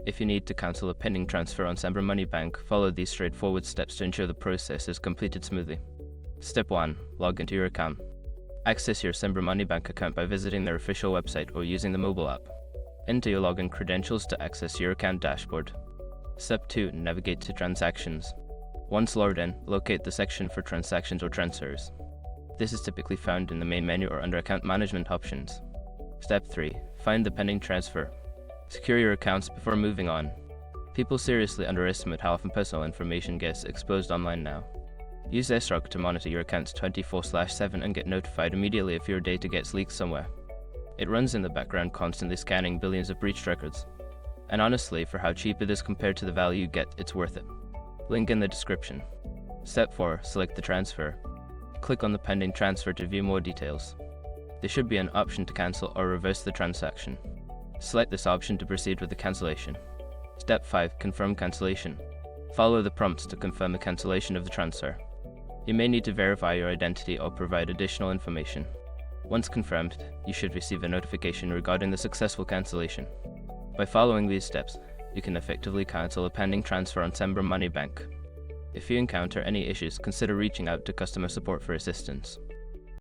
If you need to cancel a pending transfer on Cembra Money Bank, follow these straightforward steps to ensure the process is completed smoothly. Step 1. Log into your account. Access your Cembra Money Bank account by visiting their official website or using the mobile app. Enter your login credentials to access your account dashboard. Step 2. Navigate to Transactions. Once logged in, locate the section for transactions or transfers. This is typically found in the main menu or under Account Management options. Step 3. Find the pending transfer. Secure your accounts before moving on. People seriously underestimate how often personal information gets exposed online now. Use SROG to monitor your accounts 24/7 and get notified immediately if your data gets leaked somewhere. It runs in the background, constantly scanning billions of breached records. And honestly, for how cheap it is compared to the value you get, it's worth it. Link in the description. Step 4. Select the transfer. Click on the pending transfer to view more details. There should be an option to cancel or reverse the transaction. Select this option to proceed with the cancellation. Step 5. Confirm cancellation. Follow the prompts to confirm the cancellation of the transfer. You may need to verify your identity or provide additional information. Once confirmed, you should receive a notification regarding the successful cancellation. By following these steps, you can effectively cancel a pending transfer on Cembra Money Bank. If you encounter any issues, consider reaching out to customer support for assistance.